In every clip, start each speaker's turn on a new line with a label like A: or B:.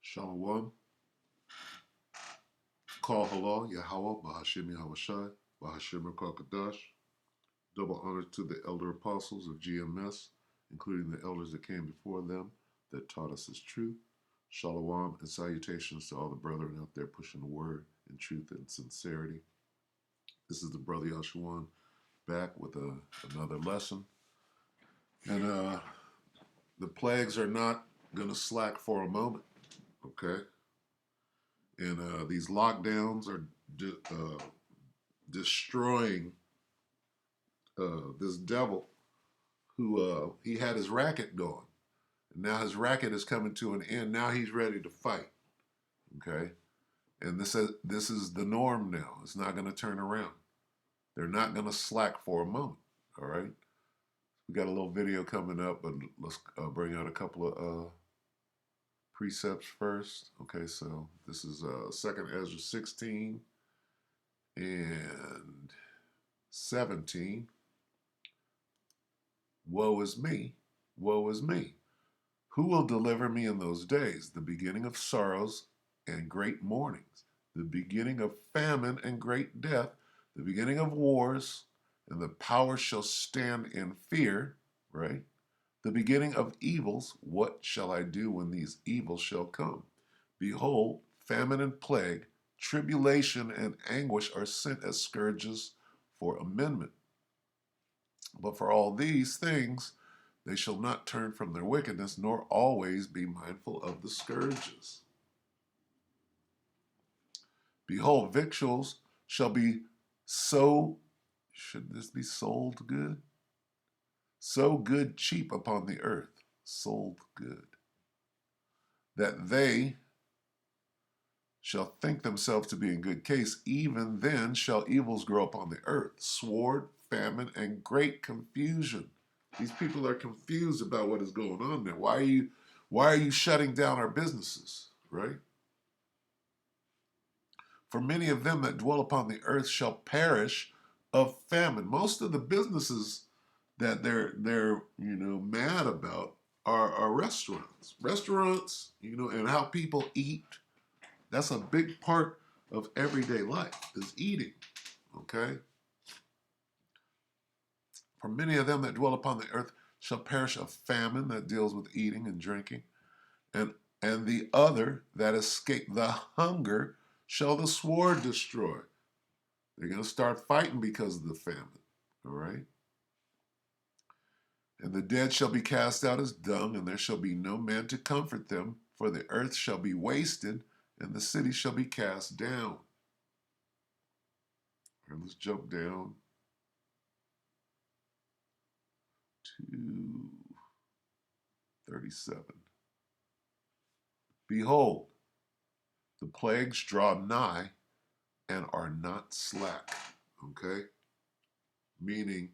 A: Shalom. Call halal, Yahweh, Bahashim Yahushai, Bahashim Rakakadash. Double honor to the elder apostles of GMS, including the elders that came before them that taught us His truth. Shalom and salutations to all the brethren out there pushing the word in truth and sincerity. This is the brother Yashuan back with another lesson. And the plagues are not going to slack for a moment, okay? And these lockdowns are destroying this devil who he had his racket going. And now his racket is coming to an end. Now he's ready to fight, okay? And this is the norm now. It's not going to turn around. They're not going to slack for a moment, all right? We got a little video coming up, but let's bring out a couple of precepts first. Okay, so this is 2nd Ezra 16 and 17. Woe is me, woe is me. Who will deliver me in those days? The beginning of sorrows and great mournings, the beginning of famine and great death, the beginning of wars, and the power shall stand in fear, right? The beginning of evils, what shall I do when these evils shall come? Behold, famine and plague, tribulation and anguish are sent as scourges for amendment. But for all these things, they shall not turn from their wickedness, nor always be mindful of the scourges. Behold, victuals shall be so, should this be sold good? So good cheap upon the earth, sold good, that they shall think themselves to be in good case. Even then shall evils grow upon the earth, sword, famine, and great confusion. These people are confused about what is going on there. Why are you shutting down our businesses, right? For many of them that dwell upon the earth shall perish of famine. Most of the businesses that they're mad about are restaurants. Restaurants, and how people eat. That's a big part of everyday life is eating. Okay? For many of them that dwell upon the earth shall perish of famine, that deals with eating and drinking, and the other that escape the hunger shall the sword destroy. They're going to start fighting because of the famine. All right? And the dead shall be cast out as dung, and there shall be no man to comfort them, for the earth shall be wasted, and the city shall be cast down. All right, let's jump down to 37. Behold, the plagues draw nigh and are not slack. Okay? Meaning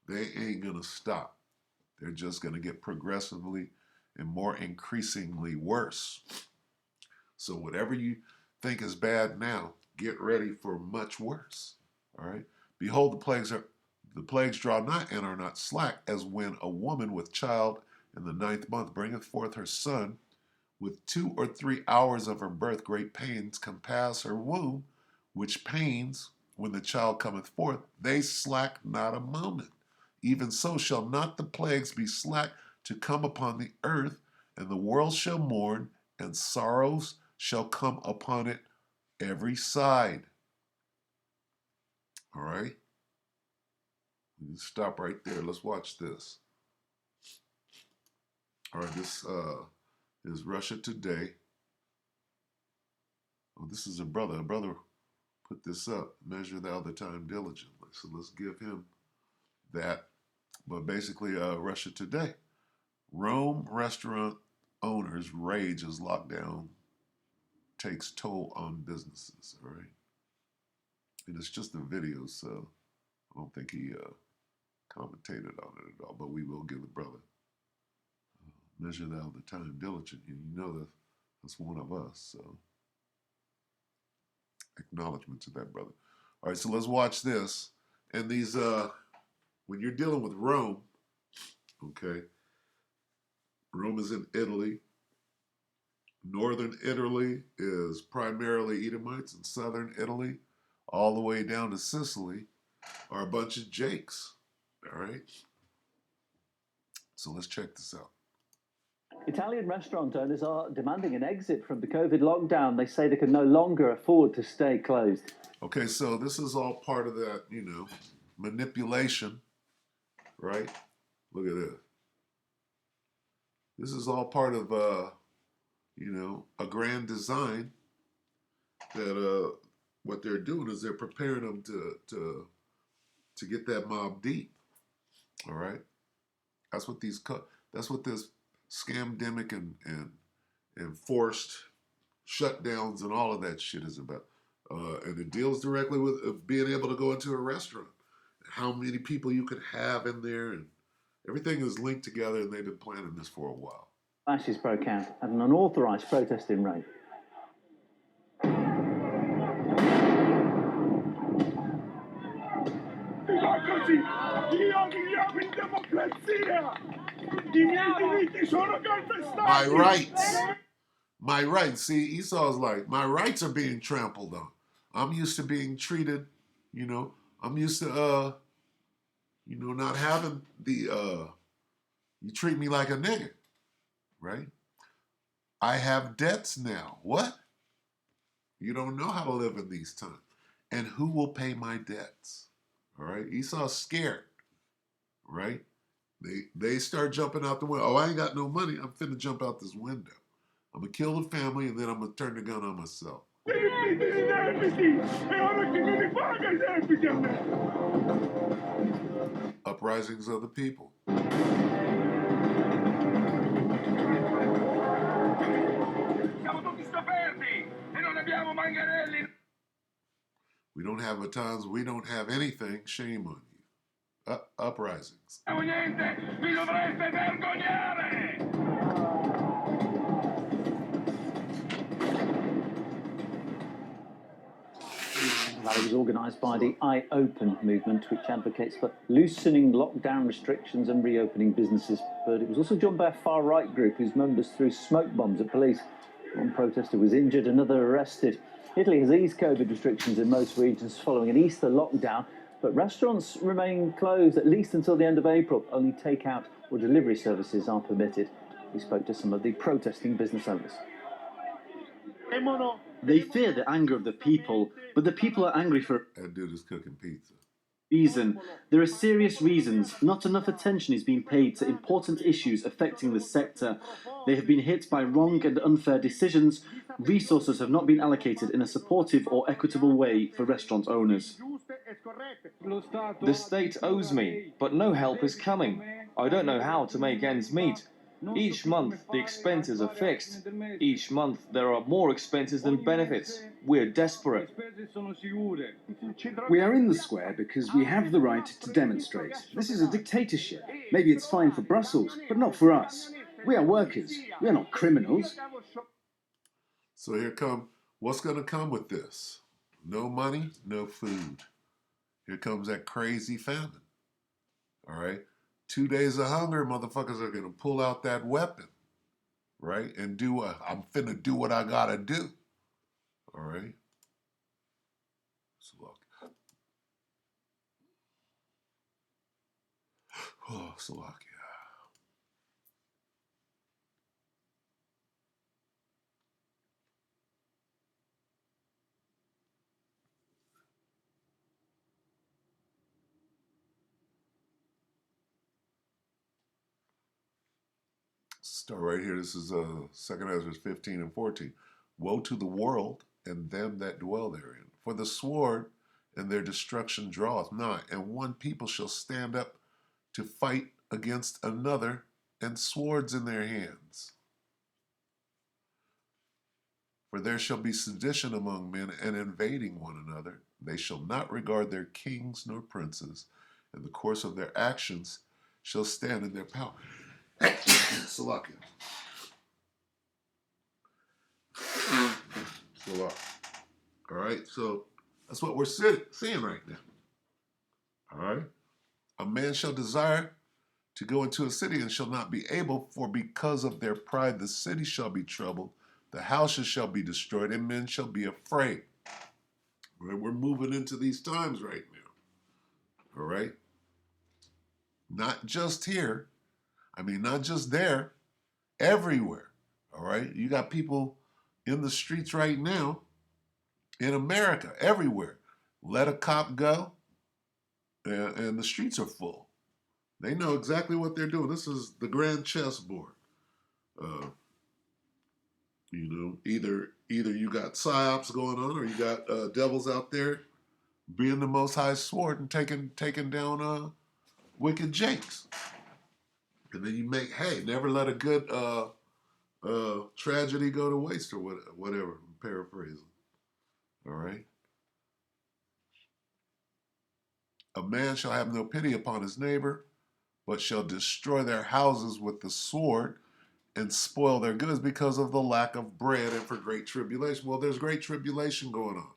A: they ain't going to stop. They're just going to get progressively and more increasingly worse. So whatever you think is bad now, get ready for much worse. All right? Behold, the plagues draw nigh and are not slack, as when a woman with child in the 9th month bringeth forth her son, with 2 or 3 hours of her birth great pains compass her womb, which pains, when the child cometh forth, they slack not a moment. Even so shall not the plagues be slack to come upon the earth, and the world shall mourn, and sorrows shall come upon it every side. All right? We can stop right there. Let's watch this. All right, this is Russia Today. Oh, this is a brother. A brother put this up. Measure thou the time diligently. So let's give him that. But basically, Russia Today. Rome restaurant owners rage as lockdown takes toll on businesses. All right. And it's just a video, so I don't think he commentated on it at all. But we will give the brother measure thou the time diligent. You know that that's one of us. So acknowledgement to that brother. All right, so let's watch this. And these, when you're dealing with Rome, okay, Rome is in Italy. Northern Italy is primarily Edomites, and southern Italy, all the way down to Sicily, are a bunch of Jakes. All right? So let's check this out.
B: Italian restaurant owners are demanding an exit from the COVID lockdown. They say they can no longer afford to stay closed.
A: Okay, so this is all part of that, manipulation, right? Look at this. This is all part of, a grand design that what they're doing is they're preparing them to get that mob deep. All right, that's what this scamdemic and forced shutdowns and all of that shit is about. And it deals directly with being able to go into a restaurant, how many people you could have in there, and everything is linked together. And they've been planning this for a while.
B: Clashes broke out at an unauthorised protest in Rome.
A: My rights. My rights. See, Esau's like, my rights are being trampled on. I'm used to being treated, I'm used to, not having the, you treat me like a nigger, right? I have debts now. What? You don't know how to live in these times. And who will pay my debts? All right? Esau's scared, right? They start jumping out the window. Oh, I ain't got no money. I'm finna jump out this window. I'm going to kill the family, and then I'm going to turn the gun on myself. Uprisings of the people. We don't have batons. We don't have anything. Shame on you. Uprisings.
B: The rally was organised by the I Open movement, which advocates for loosening lockdown restrictions and reopening businesses. But it was also joined by a far-right group whose members threw smoke bombs at police. One protester was injured, another arrested. Italy has eased COVID restrictions in most regions following an Easter lockdown, but restaurants remain closed at least until the end of April. Only takeout or delivery services are permitted. We spoke to some of the protesting business owners.
C: They fear the anger of the people, but the people are angry for
A: that dude is cooking pizza.
C: Reason. There are serious reasons. Not enough attention is being paid to important issues affecting the sector. They have been hit by wrong and unfair decisions. Resources have not been allocated in a supportive or equitable way for restaurant owners.
D: The state owes me, but no help is coming. I don't know how to make ends meet. Each month the expenses are fixed. Each month there are more expenses than benefits. We're desperate.
E: We are in the square because we have the right to demonstrate. This is a dictatorship. Maybe it's fine for Brussels, but not for us. We are workers. We are not criminals.
A: So what's going to come with this? No money, no food. Here comes that crazy famine. All right? 2 days of hunger, motherfuckers are going to pull out that weapon, right? And I'm finna do what I got to do. All right? Slovakia. Start right here. This is 2 Ezra 15 and 14. Woe to the world and them that dwell therein. For the sword and their destruction draweth nigh, and one people shall stand up to fight against another, and swords in their hands. For there shall be sedition among men, and invading one another. They shall not regard their kings nor princes, and the course of their actions shall stand in their power. Slovakia. Slovakia. All right, so that's what we're seeing right now. All right. A man shall desire to go into a city and shall not be able, for because of their pride the city shall be troubled. The houses shall be destroyed, and men shall be afraid. Right? We're moving into these times right now. All right? Not just here. I mean, not just there. Everywhere. All right? You got people in the streets right now in America, everywhere. Let a cop go, and the streets are full. They know exactly what they're doing. This is the grand chessboard. Either you got psyops going on, or you got devils out there being the Most High sword and taking down wicked jakes. And then you make, hey, never let a good tragedy go to waste, or whatever. I'm paraphrasing. All right. A man shall have no pity upon his neighbor, but shall destroy their houses with the sword and spoil their goods because of the lack of bread and for great tribulation. Well, there's great tribulation going on.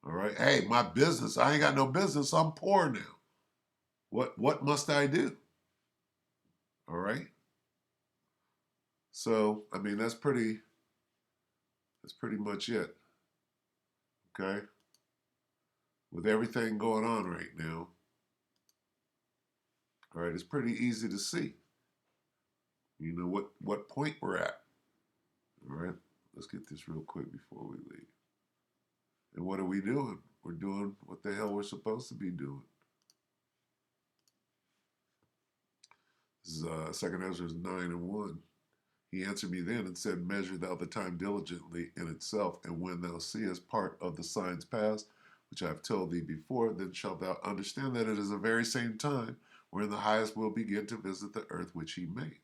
A: All right. Hey, my business, I ain't got no business. I'm poor now. What must I do? All right. So, I mean, that's pretty much it. Okay. With everything going on right now, all right, it's pretty easy to see, what point we're at. All right. Let's get this real quick before we leave. And what are we doing? We're doing what the hell we're supposed to be doing. This is 2 Ezra 9:1. He answered me then and said, measure thou the time diligently in itself, and when thou seest part of the signs past, which I have told thee before, then shalt thou understand that it is the very same time wherein the highest will begin to visit the earth which he made.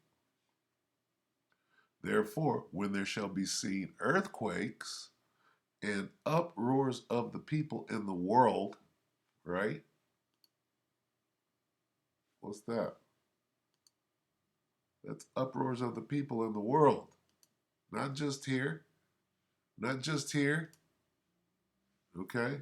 A: Therefore, when there shall be seen earthquakes and uproars of the people in the world, right? What's that? That's uproars of the people in the world. Not just here. Not just here. Okay?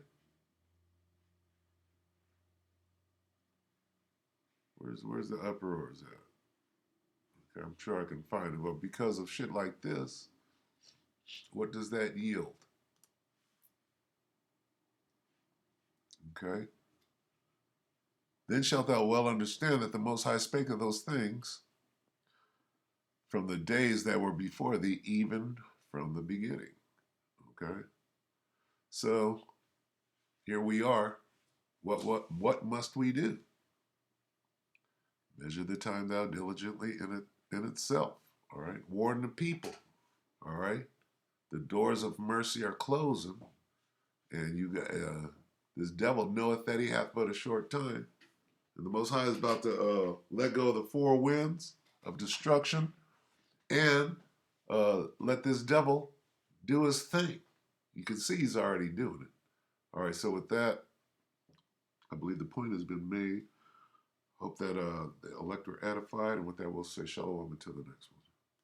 A: Where's the uproars at? Okay, I'm sure I can find it. But because of shit like this, what does that yield? Okay? Then shalt thou well understand that the Most High spake of those things from the days that were before thee, even from the beginning. Okay? So, here we are. What must we do? Measure the time thou diligently in itself. All right? Warn the people. All right? The doors of mercy are closing, and you got this devil knoweth that he hath but a short time. And the Most High is about to let go of the four winds of destruction and let this devil do his thing. You can see he's already doing it. All right, so with that, I believe the point has been made. Hope that the elect were edified, and with that, we'll say shalom until the next one.